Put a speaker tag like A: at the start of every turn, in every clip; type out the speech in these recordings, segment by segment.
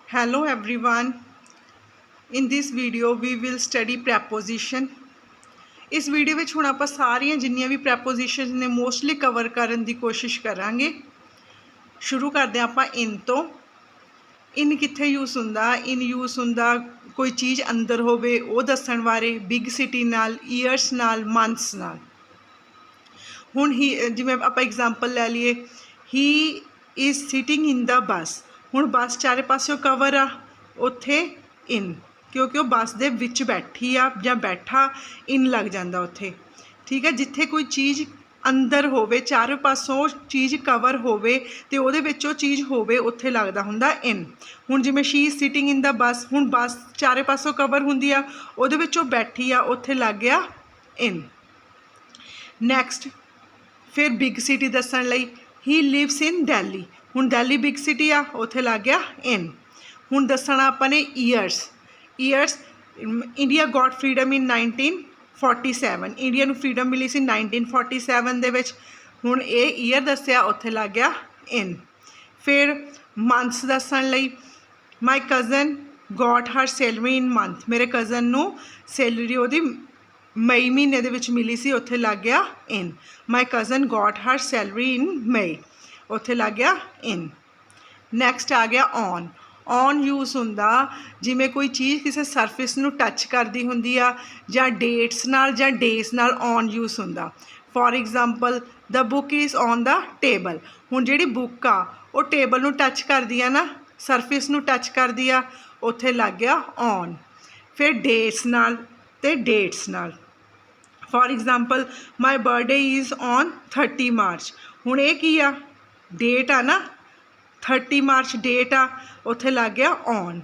A: Hello everyone. In this video we will study preposition. इस video में हुण आपां सारियां जिन्नियां भी preposition ने मोस्टली कवर करन दी कोशिश करांगे। शुरू करदे आपां इन तो। इन कित्थे यूज़ हुंदा? इन यूज़ हुंदा कोई चीज़ अंदर होवे वो दस्सण बारे, बिग सिटी नाल, ईयर्स नाल, मंथ्स नाल। हुण ही जिवें आपां एग्जाम्पल लै लईए, he is sitting in the bus. हुण बस चारे पासिओ कवर आ, उत्थे इन, क्योंकि वो बस दे विच बैठी आ जां बैठा, इन लग जांदा उत्थे। ठीक है, जिथे कोई चीज़ अंदर होवे, चारों पासों चीज़ कवर होवे ते ओहदे विच वो चीज़ होवे, उत्थे लगदा हुंदा इन। हुण जिवें she is sitting in the bus, हुण बस चारे पासों कवर हुंदी आ, ओहदे विच वो बैठी आ, उत्थे लग गया इन। नैक्सट फिर बिग सिटी दस्सण लई, ही लिव्स इन दिल्ली। हुण दिल्ली बिग सिटी आ, उत्थे लग गया इन। हुण दस्सणा आपां ने years. Years, India got freedom इन 1947। इंडिया नूं फ्रीडम मिली सी 1947 दे विच। हुण ये ईयर दस्सिआ, उत्थे लग गया इन। फिर मंथ्स दस्सण लई, माई कज़न गॉट हर सैलरी इन मंथ। मेरे कज़न नूं सैलरी ओहदी मई महीने दे विच मिली सी, उत्थे लग गया in. My cousin got her salary in May, उत्थे लग गया इन। नैक्सट आ गया ऑन। ऑन यूज़ हुंदा जिवें कोई चीज़ किसी सरफेस नूं टच करदी हुंदी आ, जां डेट्स नाल जां डेज़ नाल ऑन यूज़ हुंदा। For example, the book is on the table. हुण जिहड़ी बुक आ वो टेबल नूं टच करदी आ ना, सरफेस नूं टच करदी आ, उत्थे लग गया ऑन। फिर डेट्स नाल ते डेट्स नाल। For example, my birthday is on 30 मार्च। हुण ये की आ? डेट आ ना, 30 मार्च डेट आ, उत्थे लग गया on.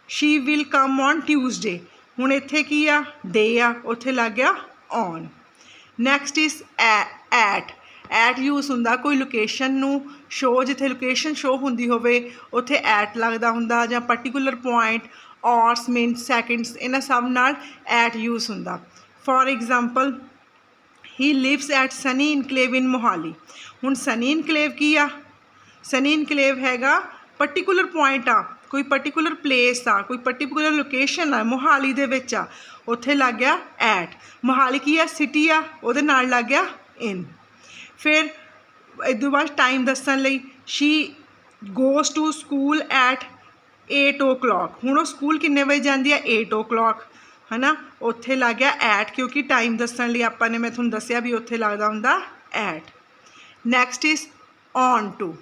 A: She will come on Tuesday. हुण इत्थे की आ? डे आ, उत्थे लग गया on. Next is at. At use हुंदा कोई लोकेशन नूं शो, जिथे लोकेशन शो हुंदी होवे उत्थे एट लगदा हुंदा, जां particular point, hours, minutes, seconds, इन्हां सब नाल एट यूज़ हुंदा। For example, he lives at Sunny Enclave in Mohali. हुण सनी इनकलेव की आ? सनी इनकलेव हैगा पर्टिकुलर पॉइंट आ, कोई पर्टिकुलर प्लेस आ, कोई पर्टिकुलर लोकेशन आ, मोहाली दे विच आ, उत्थे लग गया एट। मोहाली की आ? सिटी आ, उहदे नाल लग गया इन। फिर इस बाद टाइम दस्सण लई, she goes to school at 8 o'clock। हुण वो स्कूल किन्ने बजे जांदी आ? 8 o'clock, है ना, उत्थे लग गया एट, क्योंकि टाइम दस्सण लई आपां ने मैं तुहानूं दस्सिआ भी उत्थे लगदा हुंदा at. Next is onto.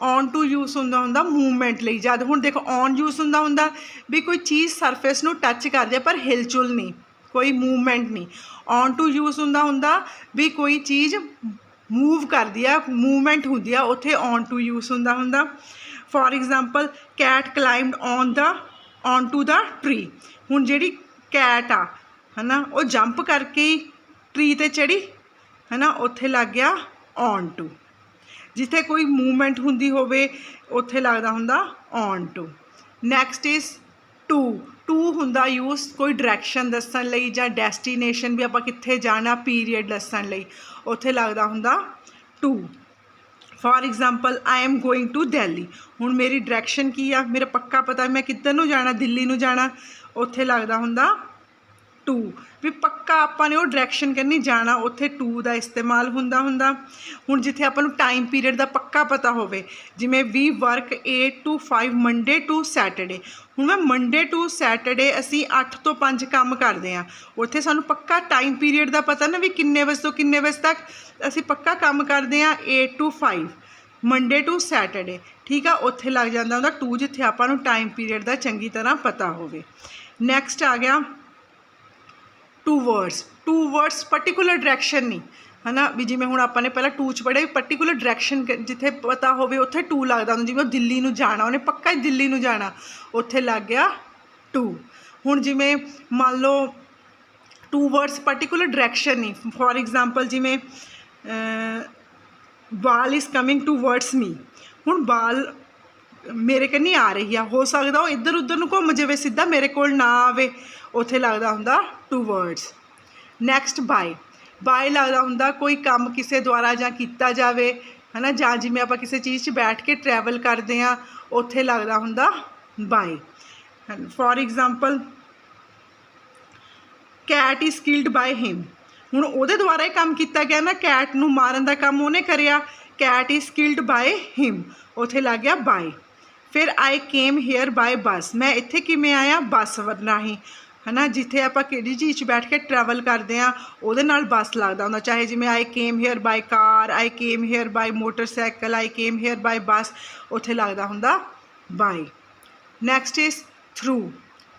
A: Onto use हुंदा मूवमेंट लई। जद हुण देखो ऑन यूज़ हुंदा भी कोई चीज़ सरफेस नूं टच करदी आ पर हिलचुल नहीं, कोई मूवमेंट नहीं। ऑन टू यूज़ हुंदा भी कोई चीज़ मूव करदी आ, मूवमेंट हुंदी आ, उत्थे ऑन टू यूज़ हुंदा। For example, cat climbed onto the tree. हुण जिहड़ी कैट आ, है ना, वो जंप करके ही ट्री ते चढ़ी, है ना, उत्थे लग गया ऑन टू। जिथे कोई मूवमेंट हुंदी होवे उत्थे लगदा हुंदा onto. Next is to. To हुंदा यूज़ कोई डायरैक्शन दस्सण लई, जां डैसटीनेशन भी आपां कित्थे जाना, पीरियड दस्सण लई, उत्थे लगदा हुंदा to. For example, I am going to Delhi. हुण मेरी डायरैक्शन की आ? मेरा पक्का पता मैं किद्धर नूं जाना, दिल्ली नूं जाना, उत्थे लगदा हुंदा टू। भी पक्का आपां ने वो डायरैक्शन करनी जाना, उत्थे टू का इस्तेमाल हुंदा। हुण जिथे आपां नूं टाइम पीरियड का पक्का पता होवे, जिवें we work 8 to 5 Monday to Saturday. हुण मैं मंडे टू सैटरडे असीं 8 ਤੋਂ 5 काम करदे आ, उत्थे सानूं पक्का टाइम पीरियड का पता ना भी किन्ने बजे तो किन्ने बजे तक असीं पक्का काम करदे आ, 8 to 5 मंडे टू सैटरडे। ठीक आ, उत्थे लग जांदा हुंदा टू, जिथे आपां नूं टाइम पीरियड का चंगी तरह पता होवे। नैक्सट आ गया towards. Towards particular direction नहीं, है ना, भी जिवें हुण आपां ने पहला टू च पढ़िआ, पर्टिकुलर डायरैक्शन जिथे पता होवे उत्थे टू लगदा हुंदा। जिवें दिल्ली नूं जाना, उहने पक्का ही दिल्ली नूं जाना, उत्थे लग गया टू। हुण जिवें मान लो टू वर्ड्स पर्टिकुलर डायरैक्शन नहीं। फॉर एग्जाम्पल, जिवें बाल इज़ कमिंग टू वर्ड्स मी। हुण बाल मेरे कन्नी आ रही आ, हो सकदा वो इधर उधर नूं घुम जावे, सीधा मेरे कोल ना आवे, उत्थे लगदा हुंदा towards. Next by. By लगदा हुंदा कोई काम किसी द्वारा जां कीता जावे, है ना, जां जिवें आपां किसी चीज़ 'च बैठ के ट्रैवल करदे आ, उत्थे लगदा हुंदा by. For example cat is killed by him, हुण उहदे द्वारा ही काम किया गया ना, कैट नूं मारन दा काम उहने करिया, cat is killed by him, उत्थे लग गया बाय। फिर आई केम हेयर बाय बस, मैं इत्थे किवें आया, बस राही, है ना, जिथे आपां किहड़ी चीज़ च बैठ के ट्रैवल करते हैं उहदे नाल बस लगदा हुंदा, चाहे जिवें I came here by car, I came here by motorcycle, I came here by bus, उत्थे लगदा हुंदा by. Next is through,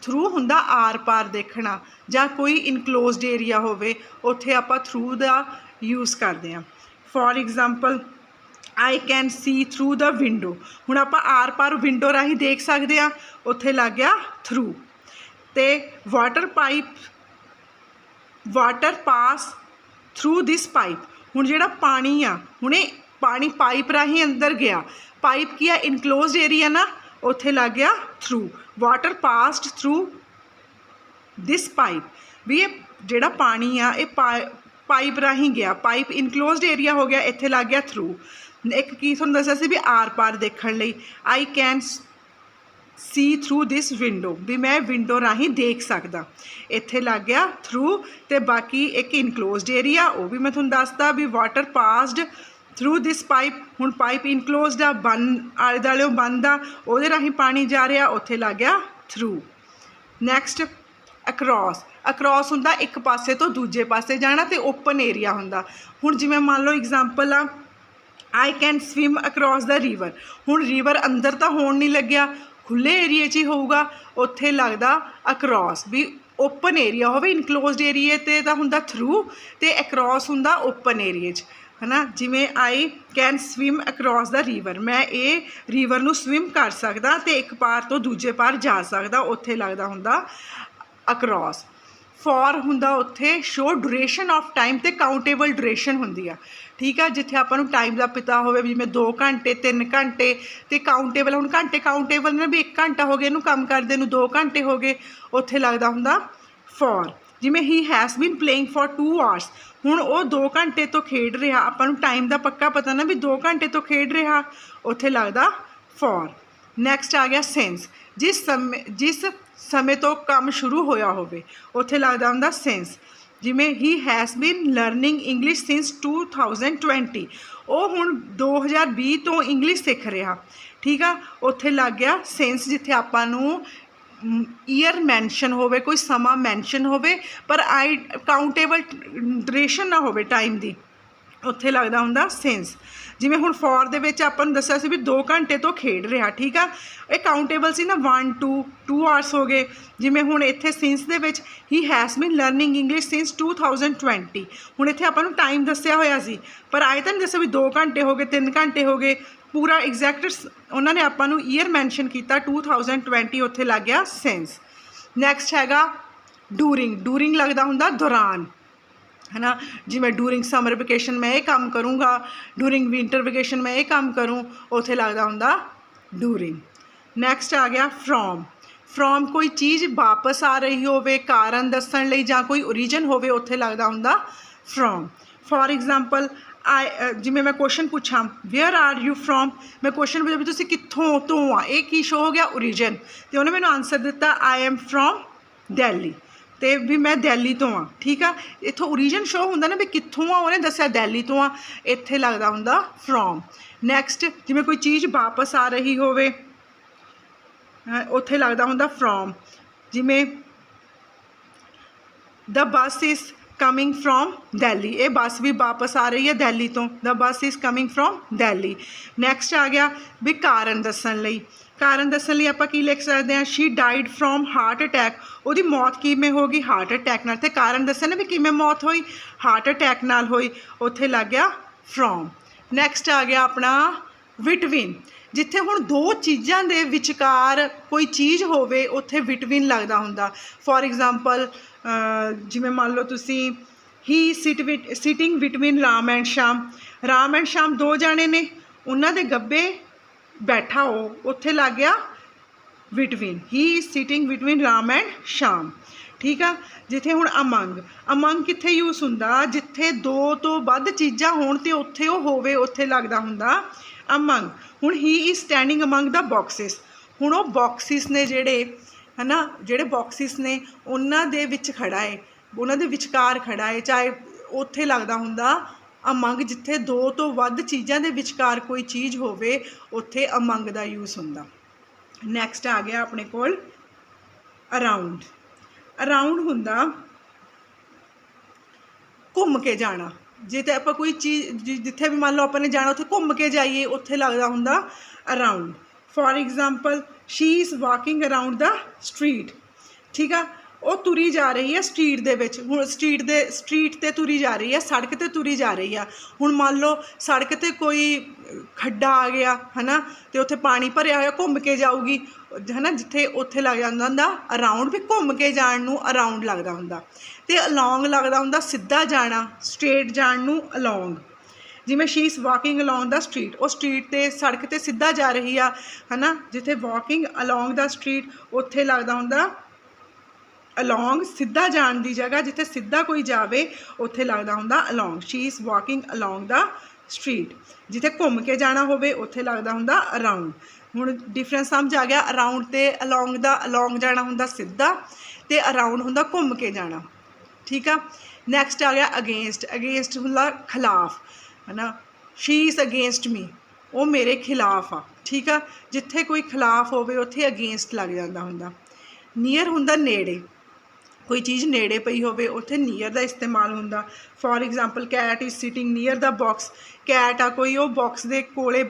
A: through हुंदा आर पार देखना, जां कोई इनकलोज्ड एरिया होवे उत्थे आपां थ्रू दा यूज़ करते हैं। For example I can see through the window, हुण आपां आर पार विंडो राही देख सकते हैं, उत्थे लग गया थ्रू। ते water pipe, water pass through this pipe, हुण जिहड़ा पानी आ, हुणे पानी पाइप राही अंदर गया, पाइप की है इनकलोज्ड एरिया ना, उत्थे लग गया through. Water passed through this pipe, भी ये जिहड़ा पानी आ ये पाइप राही गया, पाइप इनकलोज्ड एरिया हो गया, इत्थे लग गया थ्रू। एक की तुहानूं दस्सिया सी भी आर पार देखण लई, I can see through this window, भी मैं विंडो राही देख सकदा, इत्थे लग गया थ्रू। ते बाकी एक इनकलोज्ड एरिया, वो भी मैं तुहानूं दसदा भी water passed through this pipe, हुण पाइप इनकलोज्ड आ, बंद आले दुआले बंद आ, उहदे राही पानी जा रहा, उत्थे लग गया थ्रू। नैक्सट अक्रॉस, अक्रॉस हुंदा एक पासे तो दूजे पासे जाना, ते ओपन एरिया हुंदा। हुण जिवें मान लो एग्जाम्पल आ I can swim across the river, हुण रिवर अंदर तो होण नहीं लग्या, खुले एरिए च ही होऊगा, उत्थे लगदा अक्रॉस, भी ओपन एरिया होवे, इनकलोज्ड एरिए ते तां हुंदा थ्रू, ते अक्रॉस हुंदा ओपन एरिए च, है ना। जिमें आई can swim across the river, मैं ये रिवर नूं स्विम कर सकदा ते एक पार तो दूजे पार जा सकदा, उत्थे लगदा हुंदा अक्रॉस। फॉर हुंदा उत्थे शो ड्यूरेशन ऑफ टाइम ते काउंटेबल ड्यूरेशन हुंदी आ, ठीक है, जिथे आपां नूं टाइम का पता होवे, जिवें 2 घंटे 3 घंटे, ते काउंटेबल, हुण घंटे काउंटेबल ने भी 1 घंटा हो गया इहनूं काम करदे नूं, 2 घंटे हो गए, उत्थे लगदा हुंदा फॉर। जिमें he has been playing for 2 hours, हुण वो 2 घंटे तो खेड रहा, आपां नूं टाइम का पक्का पता ना भी 2 घंटे तो खेड रहा, उत्थे लगदा फॉर। नैक्सट आ गया सेंस, जिस समय तो काम शुरू होया होवे, उत्थे लगदा हुंदा सेंस। जिमें he has been learning English since 2020, वो हुण 2020 तो इंग्लिश सीख रहा, ठीक है, उत्थे लग गया सेंस, जिथे आपां नूं ईयर मैंशन होवे, कोई समा मैंशन होवे, पर आई काउंटेबल ड्यूरेशन ना होवे टाइम दी, उत्थे लगदा हुंदा सेंस। जिवें हुण फॉर दे विच आपां नूं दस्सिया सी भी 2 घंटे तो खेड रहा, ठीक है, ये काउंटेबल सी ना, 1 2 आवर्स हो गए। जिवें हुण इत्थे सिंस दे विच he has been learning English since 2020, हुण इत्थे आपां नूं टाइम दस्सिया होया सी, पर आए तां नहीं दस्सिया भी 2 घंटे हो गए 3 घंटे हो गए, पूरा एग्जैक्ट उन्होंने आपां नूं ईयर मैंशन किया 2020, उत्थे लग गया सेंस। नैक्सट हैगा डूरिंग, डूरिंग लगदा हुंदा दौरान, है ना, जिवें डूरिंग समर वेकेशन मैं ये काम करूँगा, डूरिंग विंटर वेकेशन मैं ये काम करूँ, उत्थे लगदा हुंदा डूरिंग। नैक्सट आ गया फ्रॉम, फ्रॉम कोई चीज़ वापस आ रही होवे, कारण दस्सण लई जां कोई ओरिजिन होवे, उत्थे लगदा हुंदा फ्रॉम। फॉर एग्जाम्पल जिमें मैं क्वेश्चन पूछा वेयर आर यू फ्रॉम, मैं क्वेश्चन पूछा भी तुसीं कित्थों तो आ, ये की शो हो गया ओरिजिन, तो उन्हें मैंने आंसर दिता आई एम फ्रॉम दिल्ली, तो भी मैं दिल्ली तो हाँ, ठीक है, इत्थों ओरिजिन शो होंदा ना भी कित्थों आ, उन्हें दस्सिया दिल्ली तो हाँ, इत्थे लगदा हुंदा फ्रॉम। नैक्सट जिमें कोई चीज़ वापस आ रही होवे, उत्थे लगदा हुंदा फ्रॉम। जिमें the bus is coming from Delhi, ये बस भी वापस आ रही है दिल्ली तो, the bus is coming from Delhi. Next आ गया भी कारण दस्सण लई, कारण दस्सण लई आपां की लिख सकते हैं she died from heart attack, उहदी मौत किवें हो गई हार्ट अटैक नाल, ते कारण दस्सण भी किवें मौत होई हार्ट अटैक नाल होई, उत्थे लग गया फ्रॉम। नैक्सट आ गया अपना बिटवीन, जिथे हुण 2 चीज़ां दे विचकार कोई चीज़ होवे उत्थे बिटवीन लगदा हुंदा। फॉर एग्जाम्पल जिमें मान लो तुसी he sitting between Ram and Shyam, Ram and Shyam 2 जाने ने, उन्हां दे गब्बे बैठा हो, उत्थे लग गया between, he is sitting between Ram and Shyam, ठीक है। जिथे हुण अमंग, अमंग कित्थे यूज़ हुंदा, जिथे 2 तो वध चीज़ां होण ते उत्थे वो होवे, उत्थे लगदा हुंदा अमंग। हुण he is standing among the boxes, हुण वो बॉक्सिस ने जिहड़े है ना, जिहड़े बॉक्सिस ने उन्हां दे विच खड़ा है, उन्हां दे विचकार खड़ा है, चाहे उत्थे लगदा हुंदा अमंग, जिथे दो तो वध चीज़ां दे विचकार कोई चीज़ होवे उत्थे अमंग दा यूज़ हुंदा। नैक्सट आ गया अपने कोल अराउंड। अराउंड हुंदा घूम के जाना, जे तो आप कोई चीज़ जिथे भी मान लो अपने जाना उत्थे घूम के जाइए उत्थे लगदा हुंदा around. For example she is walking around the street, ठीक है, वो तुरी जा रही है स्ट्रीट दे विच। हुण स्ट्रीट ते तुरी जा रही है, सड़क ते तुरी जा रही है। हुण मान लो सड़क ते कोई खड्डा आ गया है ना, तो उत्थे पानी भरिया होया, घूम के जाऊगी है ना, जिथे उत्थे लग जांदा हुंदा अराउंड, भी घूम के जाण नूं अराउंड लगदा हुंदा। ते अलॉन्ग लगदा हुंदा सीधा जाना, स्ट्रेट जाण नूं अलॉन्ग। जिवें she is walking along the street, वो स्ट्रीट ते सड़क ते सीधा जा रही है ना, जिथे वॉकिंग अलॉन्ग द स्ट्रीट उत्थे लगदा हुंदा अलॉन्ग, सीधा जाण दी जगह जिथे सीधा कोई जावे उत्थे लगदा हुंदा along. She is walking along the street. जिथे घूम के जाना होवे उत्थे लगदा हुंदा अराउंड। हुण डिफरेंस समझ आ गया, अराउंड ते अलॉन्ग दा, अलॉन्ग जाना हुंदा सीधा ते अराउंड हुंदा घूम के जाना, ठीक है। नैक्सट आ गया अगेंस्ट। अगेंस्ट हुंदा खिलाफ है ना, शी इज़ अगेंस्ट मी, वो मेरे खिलाफ आ, ठीक है। जिथे कोई खिलाफ होवे उत्थे अगेंस्ट लग जांदा हुंदा। नीयर हुंदा नेड़े, कोई चीज़ नेड़े पई होवे उत्थे नीयर का इस्तेमाल हुंदा। For example cat is sitting near the box, cat आ कोई वो बॉक्स के कोले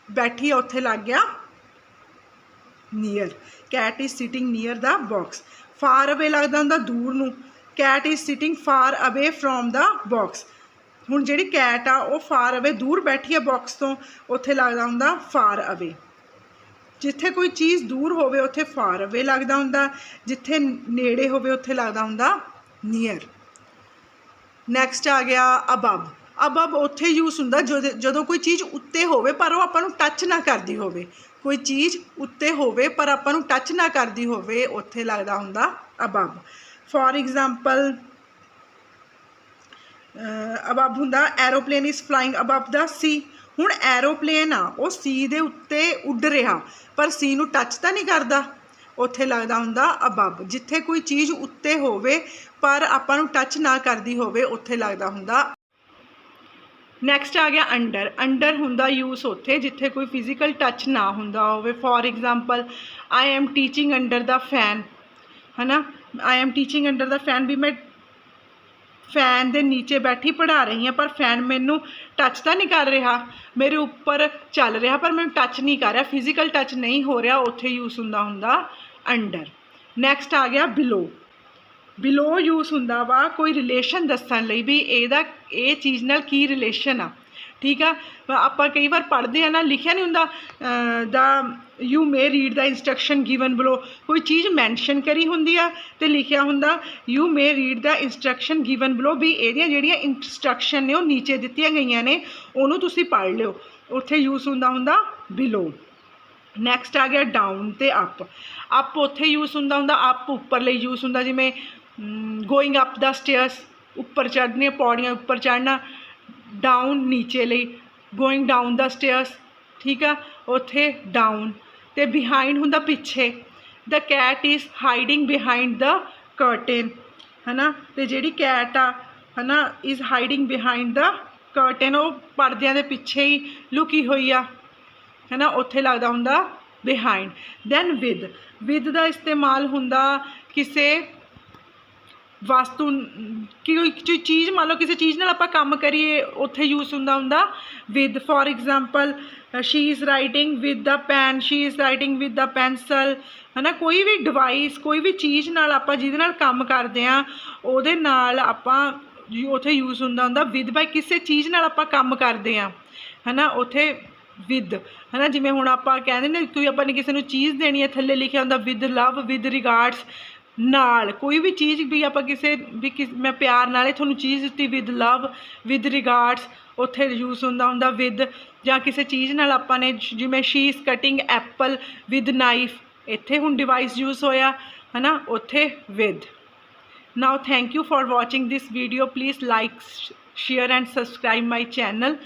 A: बैठी है उत्थे लग गया near, cat is sitting near the box. Far away लगदा हुंदा दूर नूं, cat is sitting far away from the box. हुण जिहड़ी कैट आ वो फार अवे दूर बैठी है बॉक्स तो, उत्थे लगदा हुंदा फार अवे। जिथे कोई चीज़ दूर होवे उत्थे फार अवे लगदा हुंदा, जिथे नेड़े होवे उत्थे लगदा हुंदा नीयर। नैक्सट आ गया अबब। अबब उत्थे यूज़ हुंदा जदों कोई चीज़ उत्ते होवे पर वो आपां नूं टच ना करदी होवे। कोई चीज़ उत्ते होवे पर आपां नूं टच ना करदी होवे उत्थे लगदा हुंदा अबब। फॉर एग्जाम्पल अबब हुंदा aeroplane is flying above the sea. हुण एरोप्लेन आ वो सी दे उत्ते उड़ रहा पर सी नूं टच तां नहीं करदा, उत्थे लगदा हुंदा अबब। जिथे कोई चीज़ उत्ते होवे पर आपां नूं टच ना करदी होवे उत्थे लगदा हुंदा। नैक्सट आ गया अंडर। अंडर हुंदा यूज़ उत्थे जिथे कोई फिजिकल टच ना हुंदा होवे। For example I am teaching under the fan है ना, I am teaching under the fan, भी मैं फैन दे नीचे बैठी पढ़ा रही हैं पर फैन मैनू टच तो नहीं कर रहा, मेरे उपर चल रहा पर मैं टच नहीं कर रहा, फिजिकल टच नहीं हो रहा, उत्थे यूज़ हुंदा अंडर। नैक्सट आ गया बिलो। बिलो यूज़ हुंदा वा कोई रिलेशन दस्सण लई भी इहदा ये चीज़ नाल की रिलेशन आ, ठीक है। आपां कई बार पढ़ते हैं ना, लिखिया नहीं हुंदा the you may read the instruction given below, कोई चीज़ मैंशन करी हुंदी आ ते लिखिया हुंदा you may read the instruction given below, भी इहदियां जिहड़ियां इंस्ट्रक्शन ने वो नीचे दित्तियां गईयां ने उहनूं तुसीं पढ़ लिओ, उत्थे यूज़ हुंदा बिलो। नैक्सट आ गया डाउन ते अप। अप उत्थे यूज़ हुंदा अप उपर लई यूज़ हुंदा, जिवें गोइंग अप द स्टेयर्स, उपर चढ़नियां पौड़ियां उपर चढ़ना। डाउन नीचे लई गोइंग डाउन द स्टेयर्स, ठीक है, उत्थे डाउन। ते बिहाइंड हुंदा पिछे, the cat is hiding behind the curtain है ना, ते जिहड़ी कैट आ है ना is hiding behind the curtain, वो पर्दियां दे पिछे ही लुकी हुई आ है ना, उत्थे लगदा हुंदा बिहाइंड। Then with. विद दा इस्तेमाल हुंदा किसे वस्तु की कोई चीज़ मान लो किसी चीज़ नाल आपां काम करिए उत्थे यूज़ हुंदा with. For example she is writing with the pan, she is writing with the pencil है ना, कोई भी डिवाइस कोई भी चीज़ नाल आपां जिहदे नाल काम करदे आ उहदे नाल आपां उत्थे यूज़ हुंदा विद बाई, किसी चीज़ नाल आपां काम करदे आ है ना, उत्थे विद है ना। जिवें हुण आपां कहंदे ने कोई आपां ने किसी नूं चीज़ देनी है, थल्ले लिखिया हुंदा विद लव विद रिगार्ड्स, नाल कोई भी चीज़ भी आप मैं प्यार नाल थोनू चीज़ दित्ती विद लव विद रिगार्ड्स, उत्थे यूज़ हुंदा विद। जां किसी चीज़ नाल आपां ने जिवें she is cutting Apple with knife, इत्थे हुण डिवाइस यूज़ होया है ना, उत्थे with. Now thank you for watching this video, please like share and subscribe my channel.